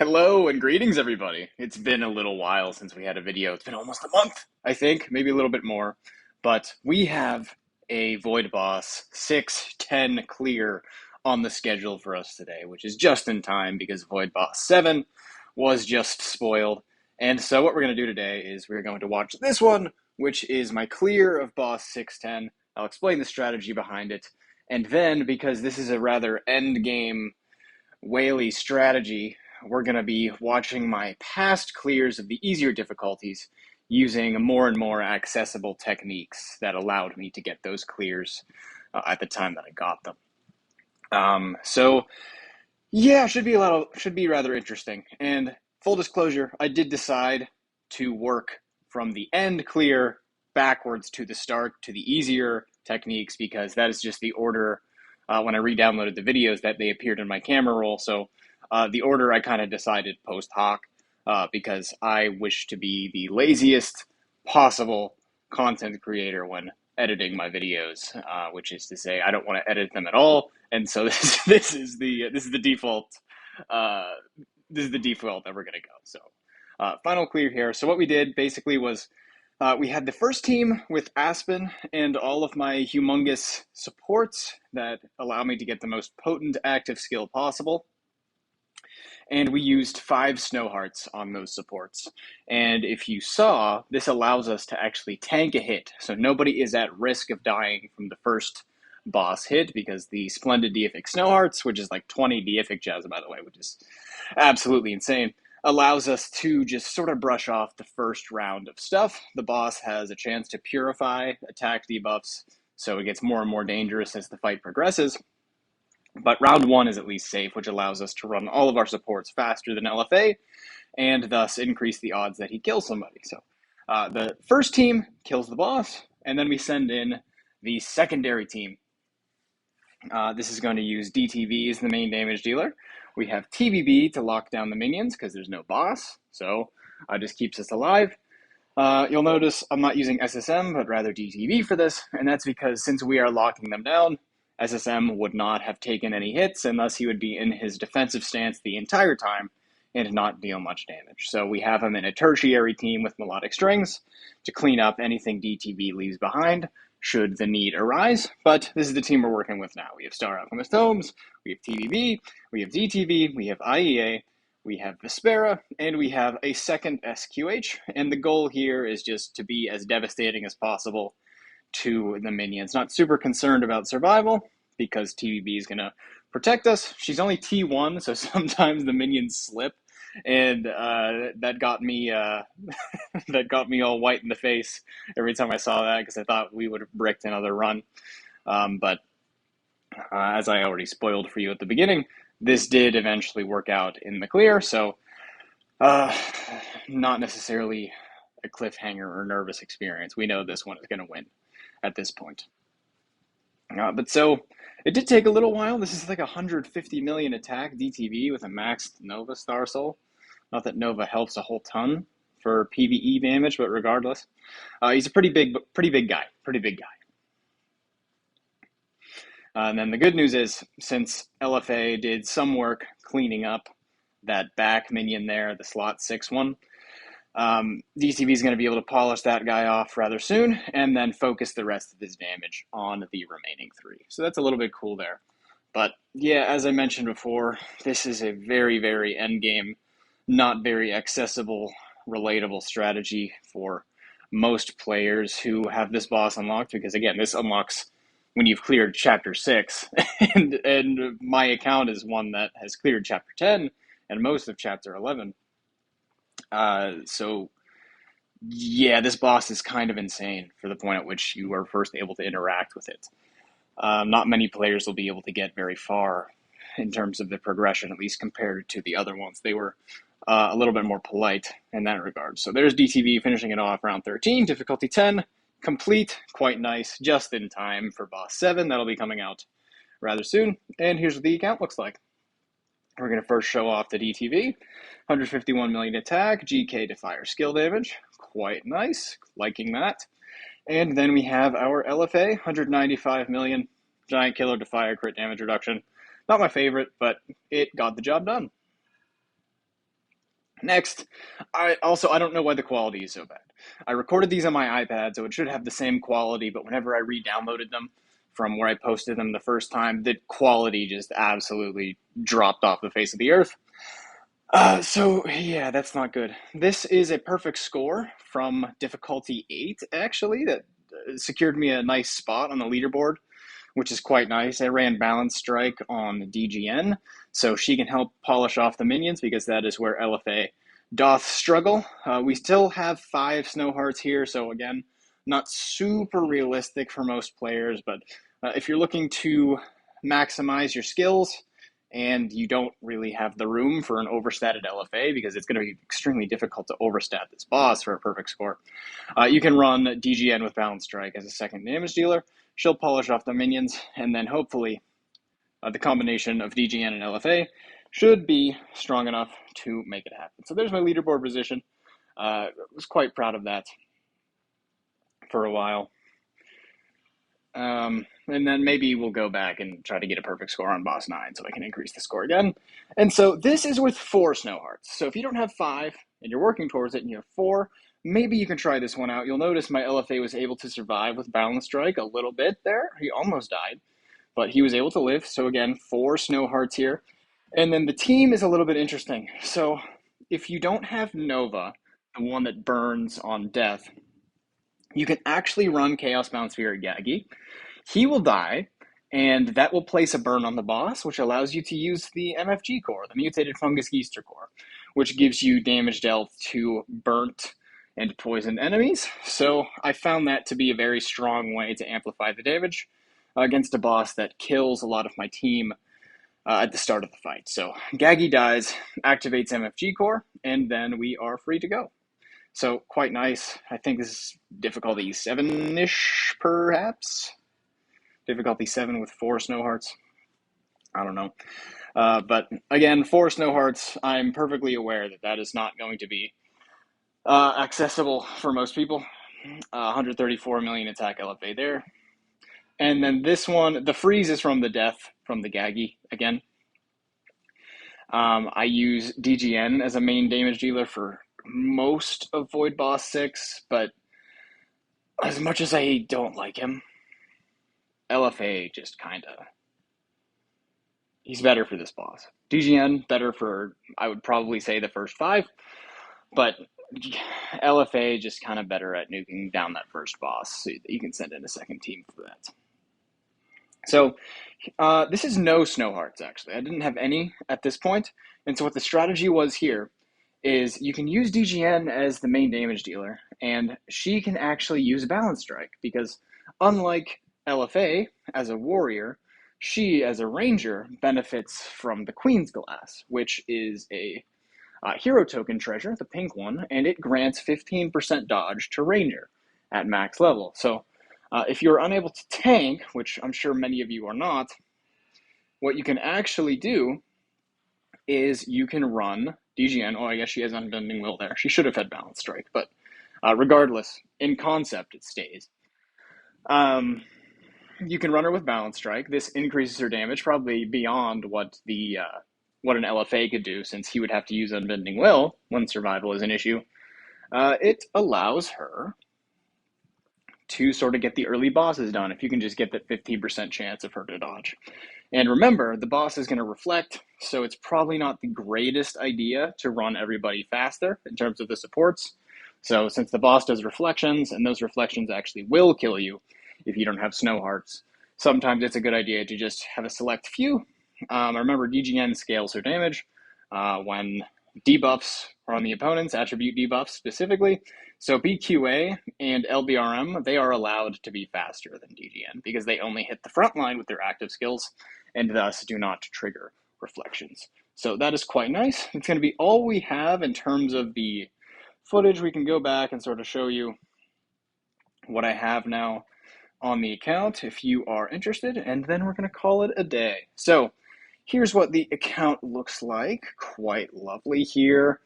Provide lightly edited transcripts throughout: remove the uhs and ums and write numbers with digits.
Hello and greetings, everybody. It's been a little while since we had a video. It's been almost a month, I think, maybe a little bit more. But we have a Void Boss 610 clear on the schedule for us today, which is just in time because Void Boss 7 was just spoiled. And so what we're going to do today is we're going to watch this one, which is my clear of Boss 610. I'll explain the strategy behind it. And then, because this is a rather end game whaley strategy, we're going to be watching my past clears of the easier difficulties using more and more accessible techniques that allowed me to get those clears at the time that I got them. So yeah, should be rather interesting. And full disclosure, I did decide to work from the end clear backwards to the start to the easier techniques because that is just the order when I re-downloaded the videos that they appeared in my camera roll. So the order I kind of decided post hoc because I wish to be the laziest possible content creator when editing my videos, which is to say I don't want to edit them at all. And so this is the default this is the default that we're gonna go. So final clear here. So what we did basically was we had the first team with Aspen and all of my humongous supports that allow me to get the most potent active skill possible. And we used 5 snow hearts on those supports. And if you saw, this allows us to actually tank a hit. So nobody is at risk of dying from the first boss hit because the splendid deific snow hearts, which is like 20 deific jazz, by the way, which is absolutely insane, allows us to just sort of brush off the first round of stuff. The boss has a chance to purify attack debuffs, so it gets more and more dangerous as the fight progresses. But round 1 is at least safe, which allows us to run all of our supports faster than LFA, and thus increase the odds that he kills somebody. So the first team kills the boss, and then we send in the secondary team. This is going to use DTV as the main damage dealer. We have TVB to lock down the minions because there's no boss, so it just keeps us alive. You'll notice I'm not using SSM, but rather DTV for this, and that's because since we are locking them down, SSM would not have taken any hits, and thus he would be in his defensive stance the entire time and not deal much damage. So we have him in a tertiary team with melodic strings to clean up anything DTV leaves behind, should the need arise, but this is the team we're working with now. We have Star Alchemist Homes, we have TVB, we have DTV, we have IEA, we have Vespera, and we have a second SQH, and the goal here is just to be as devastating as possible to the minions. Not super concerned about survival, because TVB is going to protect us. She's only T1, so sometimes the minions slip, and that got me that got me all white in the face every time I saw that because I thought we would have bricked another run. But as I already spoiled for you at the beginning, this did eventually work out in the clear, so not necessarily a cliffhanger or nervous experience. We know this one is going to win at this point. But so it did take a little while. This is like 150 million attack DTV with a maxed Nova Star Soul. Not that Nova helps a whole ton for PvE damage, but regardless, he's a pretty big guy. And then the good news is, since LFA did some work cleaning up that back minion there, the slot 6 one, DTV is going to be able to polish that guy off rather soon and then focus the rest of his damage on the remaining 3. So that's a little bit cool there. But yeah, as I mentioned before, this is a very, very endgame, not very accessible, relatable strategy for most players who have this boss unlocked, because again, this unlocks when you've cleared chapter 6, and my account is one that has cleared chapter 10 and most of chapter 11. So yeah, this boss is kind of insane for the point at which you are first able to interact with it. Not many players will be able to get very far in terms of the progression, at least compared to the other ones. They were a little bit more polite in that regard. So there's DTV finishing it off round 13, difficulty 10, complete, quite nice, just in time for boss 7. That'll be coming out rather soon. And here's what the account looks like. We're going to first show off the DTV, 151 million attack, GK to fire skill damage, quite nice, liking that. And then we have our LFA, 195 million, giant killer to fire crit damage reduction. Not my favorite, but it got the job done. Next, I don't know why the quality is so bad. I recorded these on my iPad, so it should have the same quality, but whenever I re-downloaded them from where I posted them the first time, the quality just absolutely dropped off the face of the earth. So yeah, that's not good. This is a perfect score from difficulty 8, actually, that secured me a nice spot on the leaderboard, which is quite nice. I ran Balance Strike on DGN, so she can help polish off the minions because that is where LFA doth struggle. We still have 5 Snow Hearts here, so again, not super realistic for most players, but if you're looking to maximize your skills and you don't really have the room for an overstatted LFA because it's going to be extremely difficult to overstat this boss for a perfect score, you can run DGN with Balance Strike as a second damage dealer. She'll polish off the minions, and then hopefully the combination of DGN and LFA should be strong enough to make it happen. So there's my leaderboard position. Was quite proud of that for a while. And then maybe we'll go back and try to get a perfect score on boss 9 so I can increase the score again. And so this is with 4 Snow Hearts. So if you don't have 5 and you're working towards it and you have 4, maybe you can try this one out. You'll notice my LFA was able to survive with Balance Strike a little bit there. He almost died, but he was able to live. So again, 4 Snow Hearts here. And then the team is a little bit interesting. So if you don't have Nova, the one that burns on death, you can actually run Chaos Bound Spirit Gaggy. He will die, and that will place a burn on the boss, which allows you to use the MFG core, the Mutated Fungus Geester core, which gives you damage dealt to burnt and poisoned enemies. So I found that to be a very strong way to amplify the damage against a boss that kills a lot of my team at the start of the fight. So Gaggy dies, activates MFG core, and then we are free to go. So quite nice. I think this is difficulty 7-ish, perhaps. Difficulty 7 with 4 Snow Hearts. I don't know. But again, 4 Snow Hearts, I'm perfectly aware that that is not going to be accessible for most people. 134 million attack LFA there. And then this one, the freeze is from the death from the Gaggy again. I use DGN as a main damage dealer for most of Void Boss 6, but as much as I don't like him, LFA just kind of, he's better for this boss. DGN, better for, I would probably say, the first 5, but LFA just kind of better at nuking down that first boss, so you can send in a second team for that. So this is no Snow Hearts, actually. I didn't have any at this point, and so what the strategy was here is you can use DGN as the main damage dealer, and she can actually use Balance Strike, because unlike LFA as a warrior, she as a ranger benefits from the Queen's Glass, which is a hero token treasure, the pink one, and it grants 15% dodge to ranger at max level. So if you're unable to tank, which I'm sure many of you are not, what you can actually do is you can run DGN. Oh, I guess she has Unbending Will there. She should have had Balance Strike, but regardless, in concept, it stays. You can run her with Balance Strike. This increases her damage probably beyond what the what an LFA could do, since he would have to use Unbending Will when survival is an issue. It allows her to sort of get the early bosses done if you can just get that 15% chance of her to dodge. And remember, the boss is going to reflect, so it's probably not the greatest idea to run everybody faster in terms of the supports. So since the boss does reflections, and those reflections actually will kill you if you don't have Snow Hearts, sometimes it's a good idea to just have a select few. Remember, DGN scales her damage when debuffs are on the opponent's, attribute debuffs specifically. So BQA and LBRM, they are allowed to be faster than DGN because they only hit the front line with their active skills and thus do not trigger reflections. So that is quite nice. It's going to be all we have in terms of the footage. We can go back and sort of show you what I have now on the account if you are interested, and then we're going to call it a day. So here's what the account looks like. Quite lovely here.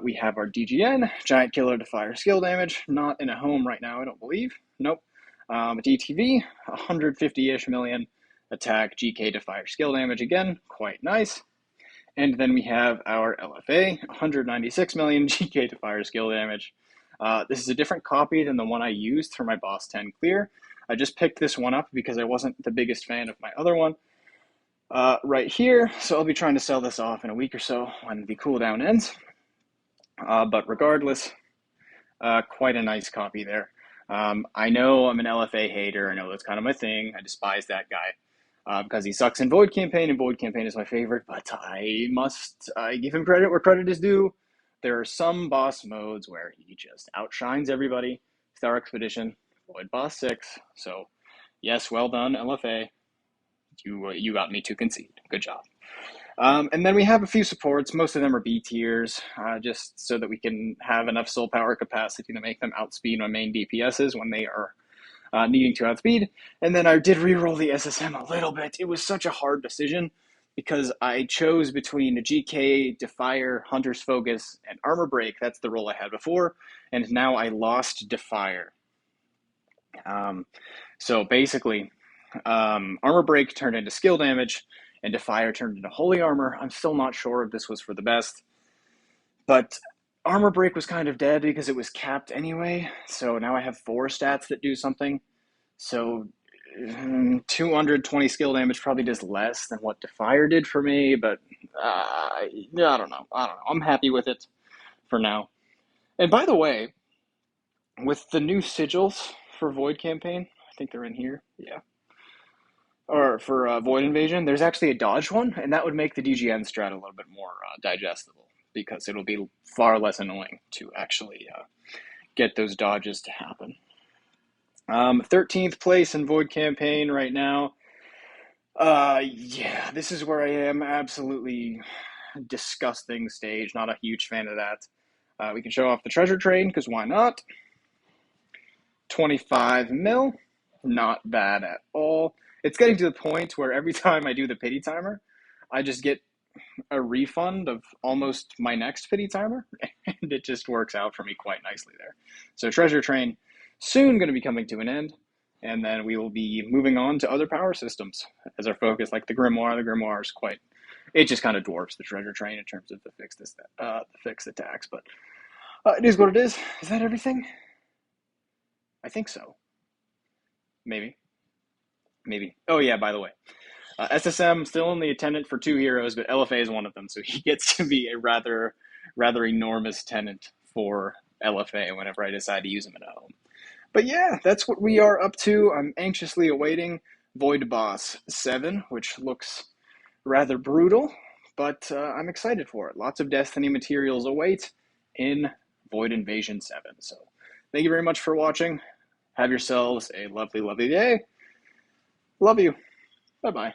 We have our DGN, Giant Killer to fire skill damage. Not in a home right now, I don't believe. Nope. DTV, 150-ish million attack, GK to fire skill damage again. Quite nice. And then we have our LFA, 196 million GK to fire skill damage. This is a different copy than the one I used for my Boss 10 clear. I just picked this one up because I wasn't the biggest fan of my other one right here. So I'll be trying to sell this off in a week or so when the cooldown ends. But regardless, quite a nice copy there. I know I'm an LFA hater. I know that's kind of my thing. I despise that guy because he sucks in Void Campaign, and Void Campaign is my favorite. But I give him credit where credit is due. There are some boss modes where he just outshines everybody. Star Expedition, Void Boss 6. So, yes, well done, LFA. You got me to concede. Good job. And then we have a few supports. Most of them are B tiers, just so that we can have enough soul power capacity to make them outspeed my main DPSs when they are needing to outspeed. And then I did reroll the SSM a little bit. It was such a hard decision because I chose between a GK, Defier, Hunter's Focus, and Armor Break. That's the role I had before. And now I lost Defier. So basically, Armor Break turned into skill damage, and Defier turned into Holy Armor. I'm still not sure if this was for the best, but Armor Break was kind of dead because it was capped anyway, so now I have 4 stats that do something. So 220 skill damage probably does less than what Defier did for me, but I don't know. I'm happy with it for now. And by the way, with the new sigils for Void Campaign, I think they're in here, yeah. Or for Void Invasion, there's actually a dodge one, and that would make the DGN strat a little bit more digestible because it'll be far less annoying to actually get those dodges to happen. 13th place in Void Campaign right now. Yeah, this is where I am. Absolutely disgusting stage. Not a huge fan of that. We can show off the treasure train, because why not? 25 mil. Not bad at all. It's getting to the point where every time I do the pity timer, I just get a refund of almost my next pity timer, and it just works out for me quite nicely there. So Treasure Train soon going to be coming to an end, and then we will be moving on to other power systems as our focus, like the Grimoire. The Grimoire is quite, it just kind of dwarfs the Treasure Train in terms of the fixed attacks, but it is what it is. Is that everything? I think so. Maybe. Oh yeah, by the way, SSM still in the attendant for 2 heroes, but LFA is one of them, so he gets to be a rather enormous tenant for LFA whenever I decide to use him at home. But yeah, that's what we are up to. I'm anxiously awaiting Void Boss 7, which looks rather brutal, but I'm excited for it. Lots of Destiny materials await in Void Invasion 7. So thank you very much for watching. Have yourselves a lovely, lovely day. Love you. Bye-bye.